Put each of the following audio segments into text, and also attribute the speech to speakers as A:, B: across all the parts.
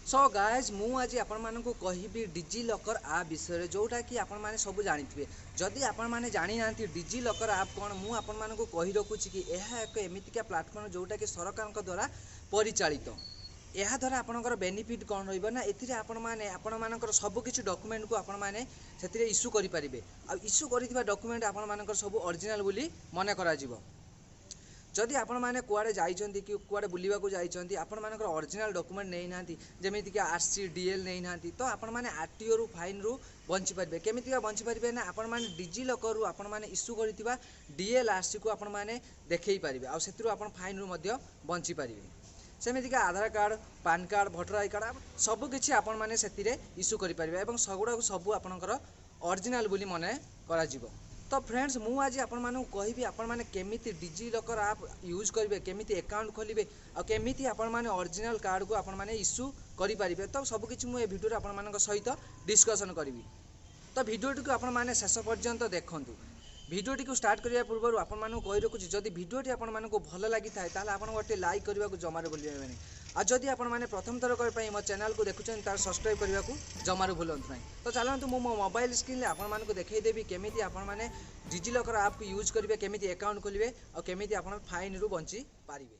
A: So guys मु आज आपण मानकु कहिबी डिजी लॉकर ऐप विषय जोटा कि आपण माने सब जानिथिबे। जदि आपण माने जानि नांती डिजी लॉकर ऐप कोन मु आपण मानकु कहि रखुछि कि एहा एक एमितिका प्लेटफॉर्म जोटा कि सरकारक द्वारा परिचालित। ଏହା ଦ୍ୱାରା ଆପଣଙ୍କର ବେନିଫିଟ୍ କ'ଣ ରହିବ ନା ଏଥିରେ ଆପଣମାନଙ୍କର ସବୁ କିଛି ଡକ୍ୟୁମେଣ୍ଟକୁ ଆପଣମାନେ ସେଥିରେ ଇସ୍ୟୁ କରିପାରିବେ। ଆଉ ଇସ୍ୟୁ କରିଥିବା ଡକ୍ୟୁମେଣ୍ଟ ଆପଣମାନଙ୍କର ସବୁ ଅରିଜିନାଲ ବୋଲି ମନେ କରାଯିବ। जदि आपण मैंने कुआड़े जाइछंती कि कुआड़े बुलिबाकू जाइछंती आपण मानकर ओरिजिनल डॉक्यूमेंट नहीं नांती जेमिति कि आरसी डीएल नहीं नांती तो आपण माने आरटीओ रु फाइन रु बंची परिबे। केमिति बंची परिबे ना आपण माने डिजी लॉकर रु आपण माने इश्यू करथिबा डीएल आरसी को आपण माने देखै परिबे आ सेतिरु आपण फाइन रु मध्य बंची परिबे। सेमिति कि Aadhaar card PAN card voter I card सब किछि आपण माने सेतिरे इश्यू करि परिबे एवं सगुडा सब आपणकर ओरिजिनल बोली मने करा जिवो। तो फ्रेंड्स मु आज आपण मानू कहिबी आपण माने केमिति डिजी लॉकर ऐप यूज करिवे केमिति अकाउंट खोलिबे आ केमिति आपण माने ओरिजिनल कार्ड को आपण माने इश्यू करि परिबे। तो सब किछि मु ए वीडियो रे आपण मानक सहित डिस्कशन करिवि। तो वीडियो को आपण माने शेष पर्यंत देखंतु। भिडियोटी को स्टार्ट करिया पूर्व आपण मानू कहि रखुछि जदि भिडियोटी आपण मानकु भल लागि थाए ताले आपण गोटे लाइक करबा को जमारे भूलिबेनी आ जदि आपण माने प्रथम थर कर पई मो चैनल को देखुछन तार सब्सक्राइब करबा को जमारे भूलंतु नै। तो चलंतु मो मोबाइल स्क्रीन ले आपण मानकु देखाई देबी केमिति आपण माने डिजी लॉकर ऐप को यूज करिवे केमिति अकाउंट खोलिवे आ केमिति आपण फाइन रु बंची पारिबे।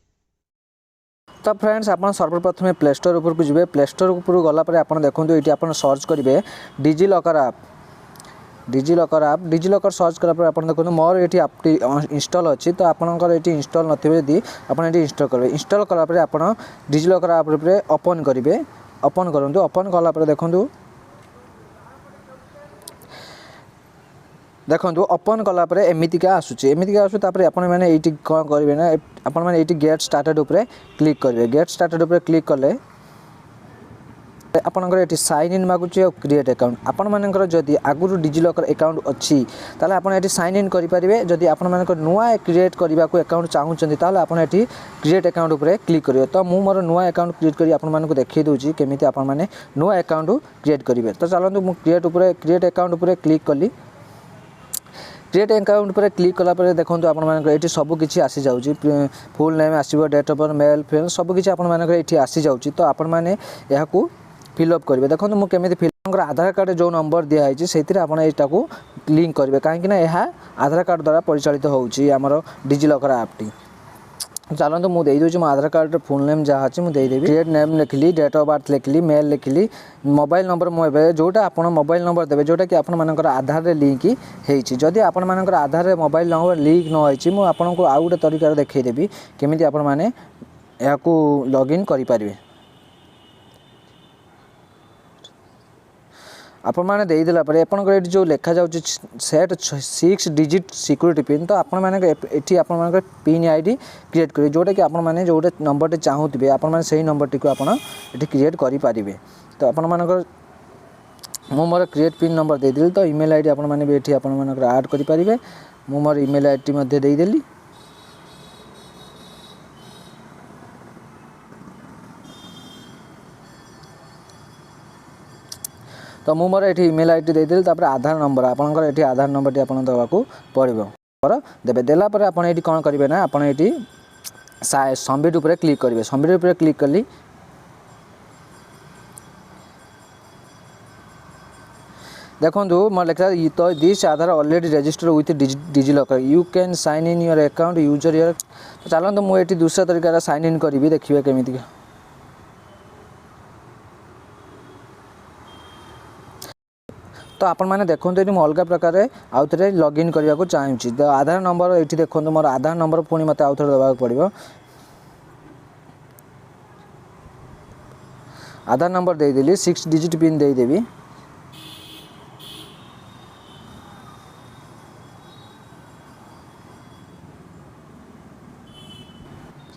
A: तो फ्रेंड्स आप सर्वप्रथम प्ले स्टोर ऊपर को जिवे। प्ले स्टोर ऊपर गला पर आपण देखंतु एटी आपण सर्च करिवे digi locker app. Digi locker search कला आप देखो मोर ये आपटी इंस्टॉल अच्छी तो आपंकर ये इंस्टॉल नथिबे यदि आप इंस्टॉल करेंगे। इंस्टॉल कलापर आप डिजी लॉकर ऐप ओपन करेंगे। ओपन करूँ ओपन कलापर देखो ओपन कलापर एमतीका आसूँ आपण मैंने ये कौन करेंगे ना आपण मैंने ये गेट स्टार्टेड उपर क्लिक करेंगे। गेट स्टार्टेड उपर क्लिक कले आपनकर ये साइन इन मागुची और क्रिएट अकाउंट आपण मानकर जदि आगुरु डिजी लॉकर अकाउंट अच्छी ताले आपण ये साइन इन करि परिबे। जदि आपण मानकर नुआ क्रिएट करबा को अकाउंट चाहूचंती ताले आपण ये क्रिएट अकाउंट ऊपर क्लिक करियो। तो मु मोर नुआ अकाउंट क्रिएट करी आपण मानक देखै दोची केमिति आपण माने नुआ अकाउंट क्रिएट करिवे। तो चलंतु मु क्रिएट अकाउंट ऊपर क्लिक कली। क्रिएट अकाउंट पर क्लिक कला पर देखो आप ये सब किसी आसी जाऊँगी फुल नेम आसो डेट ऑफ बर्थ मेल फेल सब किसी आप आसी जाऊँगी। तो आपण मैंने यहाँ फिलअप करेंगे। देखो मुझे केमी फिल आधार कार्ड जो नंबर दिखाई से आपको लिंक करेंगे कहीं यह आधार कार्ड द्वारा परिचालित होची आमर डिजी लॉकर ऐपटी। चलते मुझे मो आधार कार्ड फुल नेम जहाँ अच्छी मुझे क्रिएट नेम लिखली डेट ऑफ बर्थ लिखली मेल लिखली मोबाइल नंबर मुझे जोटा आप मोबाइल नंबर देवे जोटा कि आपर आधार रे लिंक होती। जदि आपर आधार रे मोबाइल नंबर लिंक नई मुझे आउ गोटे तरीका देखईदेवी केमी आपण मैंने लॉगिन करें। आपण मैंने देदेला ये जो लिखा जा सेट 6 डिजिट सिक्योरिटी पिन। तो आपण मैंने ये पिन आईडी क्रिएट करेंगे जोटा कि आपण मैंने जो नंबर चाहूबे आपण से नंबर टी को ये क्रिएट करें। तो आपण मानकर मु मोर क्रिएट पिन नंबर देदेली। तो ईमेल आईडी आपण मैंने भी ये ऐड करें। मु मोर ईमेल आईडी मध्य देदेली। तो मु मोर ये ईमेल आईडी देदेली। तापर आधार नंबर आपंकर ये आधार नंबर टी आपन देवाकू पड़ो देवे देलापर आप ये कौन करेंगे ना आप ये सबमिट उपर क्लिक करेंगे। सबमिट उपर क्लिक कली देखो मोर लिखा तो this Aadhaar already register with DigiLocker you can sign in your account user your. तो चलते मुझे दूसरा तरीका साइन इन करी देखिए केमी। तो आपण मैंने देखो ये अलग प्रकार आउ थे लॉगिन करने को चाहूँगी। तो आधार नंबर ये देखो मोर आधार नंबर पुणी मत आउ थे देवा पड़ो। आधार नंबर देदेली 6 डिजिट पिन देदेवी।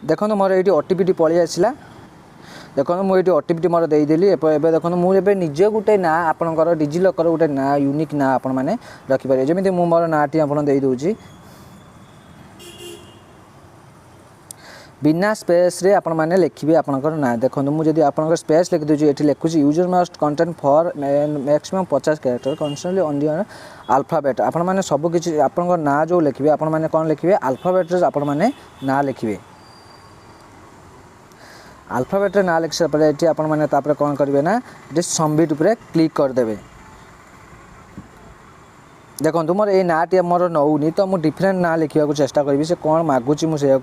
A: देखो मोर ये ओटीपी पलि आसला। देखो मुझे ओटीपी मोर देदेली। देखो मुझे निजे गोटे ना आपंकर डिजी लॉकर गोटे ना यूनिक ना आपण मैंने रखिपारे जमी मोर नाटी आपड़ी बिना स्पेस रे आपण मैंने लिखे आपंकर ना। देखो मुझे आप स्पेस लिखि दूसरी ये लिखुची user must content for maximum 50 character constantly on the alphabet. आपण मैंने सब किसी आपंकर ना जो लिखे आपण मैंने कौन लिखे अल्फाबेट आपण मैंने ना लिखे। आल्फाबेट्रे ना लिखि सारा ये आपण मैंने कौन करेंगे ना ये सबमिट उपर क्लिक करदे। देखो मोर ये नाटी मोर नौनी तो मुझे डिफरेंट ना लिखा चेष्टा करी से कौन मागुची मुझे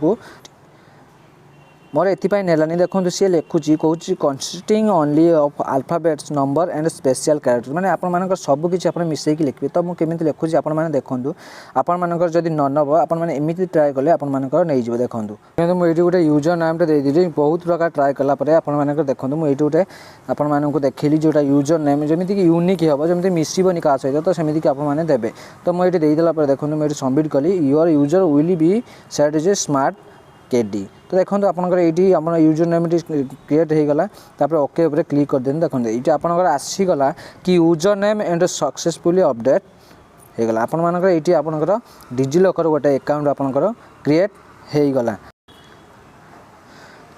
A: मोर एपाई नेलानी। देखो सी लिखुची कौन consisting only of alphabets number and special character माने आपण मानकर सब किछि आपण मिसेकी लिखबे। तो मु केमिति लिखुची आपण माने देखंतु आपण मानकर जदी न नब आपण माने एमिति ट्राई कले आपण मानकर नै जिवो। देखंतु किंतु मु एठी गुटे यूजर नाम टे दे दिली बहुत प्रकार ट्राई कला परे आपण मानकर देखंतु मु एठी गुटे आपण माननको देखैली जोटा यूजर नेम जेमिति कि यूनिक हबो जेमिति मिसिबोनी का सहित तो सेमिति कि आपण माने देबे। तो मु एठी देई देला परे देखंतु मु एठी सबमिट कली your user will be set is smart KD. तो देखो आपंकर ये आम यूजर नेम क्रिएट हो गला ओके उपर क्लिक कर दें। देखो ये आपंकर आसीगला कि user name and successfully update हो गला। आपण मानकर ये आपंकर डिजी लॉकर गोटे अकाउंट आपंकर क्रिएट हो गला।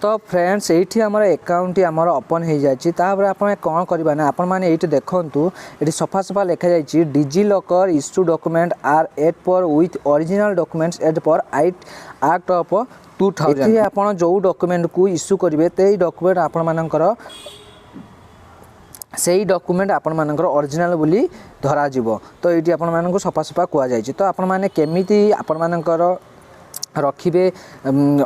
A: तो फ्रेंड्स ये आमर अकाउंट आमर ओपन हो जाए आप कौन करवा ना आपण मैंने ये देखूँ ये सफा सफा लिखा जाए DigiLocker issue document are at par with original documents at par act of 2000 आपड़ जो डॉक्यूमेंट को इश्यू करेंगे ते डॉक्यूमेंट आपण मानकर से डॉक्यूमेंट आपण मानकर ओरिजिनल बोली धरा जीवो। तो ये आपण मानक सफा सफा कह जाए। तो आपण माने केमिति आपण मानकर रखिबे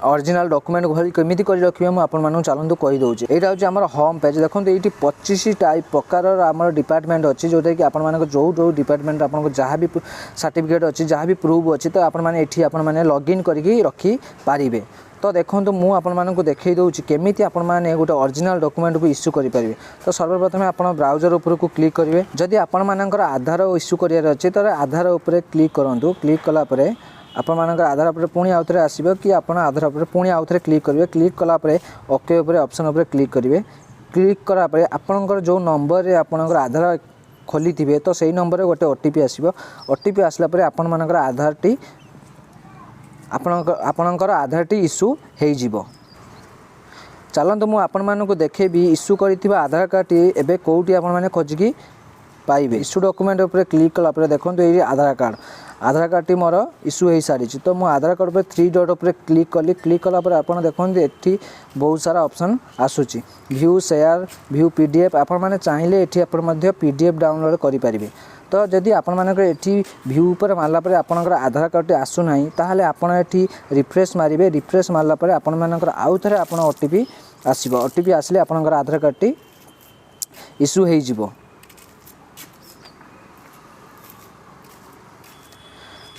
A: ओरिजिनल डॉक्यूमेंट भली केमिति कर रखिबे मु आपण मानू चलंतु कहि दउची। एटा होची हमर होम पेज। देखो ये 25 टाइप प्रकार आमर डिपार्टमेंट अच्छी जोटा कि आपण मानक जो डिपार्टमेंट आपन जहाँ भी सर्टिफिकेट अच्छी जहाँ भी प्रूफ अच्छी तो आपण माने एठी आपण माने लॉगिन करके रखी पारिबे। तो देखो मु आपण मानक देखै दउची केमिति आपण माने गोटे ओरिजिनल डॉक्यूमेंट को इश्यू करि परिबे। तो सर्वप्रथम आपण ब्राउजर ऊपर को क्लिक करिवे। जदि आपण मानकर आधार इश्यू करियार अछि तो आधार ऊपर क्लिक करंतु। क्लिक कला परे आपण मानकर आधार पर पुणी आउ थे आसो कि आप आधार पर पुणी आउ थे क्लिक करेंगे। क्लिक कलापर ओके उपर ऑप्शन उपर क्लिक करेंगे। क्लिक करापर आपणकर जो नंबर रे आपणकर आधार खोली थे तो सही नंबर रे गोटे ओटीपी आसो। ओटीपी आसला परे आपण मानकर आधार टी आपणकर आधार टी इश्यू हो जिवो। चलतु मु आपण मानक देखेबी इश्यू करिथिबा आधार कार्ड टी एबे कोउटी आपण माने खोजिकी पाइबे। इश्यू डॉक्यूमेंट उपर क्लिक कलापर देखो ये आधार कार्ड टी मोर इश्यू हो सारी। तो मु आधार कार्ड पर 3 डॉट उपर क्लिक कली। क्लिक कलापर आपन देखते एठी बहुत सारा ऑप्शन आसुची व्यू शेयर व्यू पीडीएफ। आपण माने चाहिए एठी आपण मध्य पीडीएफ डाउनलोड करि परिबे। तो जदि आपण मानकर एठी व्यू पर मारला पर आपनकर आधार कार्ड टी आसु नाही ताहाले आपण एठी रिफ्रेश मारिबे। रिफ्रेश मारला पर आपण मानकर आउ थरे आपण ओटीपी आसीबो। ओटीपी आसले आपनकर आधार कार्ड टी इश्यू हो जिवो।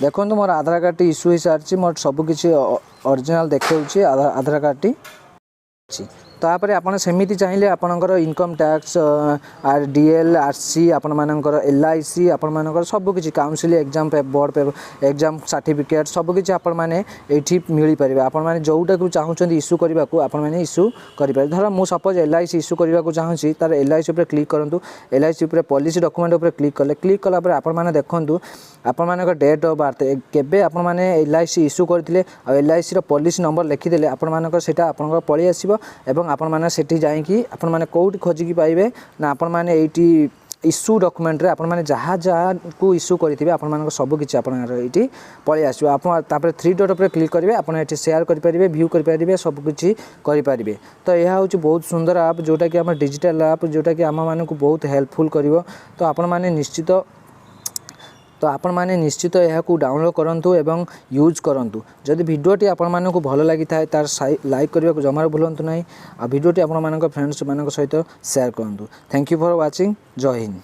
A: देखो मोर आधार कार्ड टी इश्यू हो सारी मोर सबकि ओरिजिनल देखा आधार कार्ड टी। तापर आपन सेमिति चाहिए आपनकर इनकम टैक्स आरडीएल आरसी आपण मानकर एलआईसी आपण मानकर सब किछि काउंसिल एग्जाम बोर्ड पे एग्जाम सर्टिफिकेट सब किछि आपण माने एठी मिली परिबे। आपण माने जोउटा को चाहुचंदी इश्यू करबा को आपण माने इश्यू करि पारे। धर मु सपोज एलआईसी इश्यू करबा को चाहुची तार एलआईसी ऊपर क्लिक करंतु। एलआईसी ऊपर पॉलिसी डॉक्यूमेंट ऊपर क्लिक कले। क्लिक कला पर आपण माने देखंतु आपण मानकर डेट ऑफ बर्थ केबे आपण माने एलआईसी इश्यू करथिले आ एलआईसी रो पॉलिसी नंबर लिखि देले आपण मानकर सेटा आपनकर पळि आसीबो। एवं आपण माने सेठी जाई कि आपण माने कोउटी खोजिकी पाइबे ना आपण माने एठी इश्यू डॉक्यूमेंट रे आपण माने जहाँ जहाँ को इश्यू करथिबे आपण मानकर सब किछि आपण एठी पळि आसीबो। आपण तापर 3 डॉट पर क्लिक करिवे आपण एठी शेयर करि परिबे व्यू करि परिबे सब किछि करि परिबे। तो यह होछि बहुत सुंदर ऐप जोटा कि हमर डिजिटल ऐप जोटा कि आम मानकु बहुत हेल्पफुल करिवो। तो आपण माने निश्चित यह डाउनलोड करंतु एवं यूज करंतु। जदि वीडियोटी आपण मानकु भल लागि थाए तार लाइक करबा को जमार भूलंतु नाही आ वीडियोटी आपण मानक फ्रेंड्स मानक सहित शेयर करंतु। Thank you for watching. जय हिंद।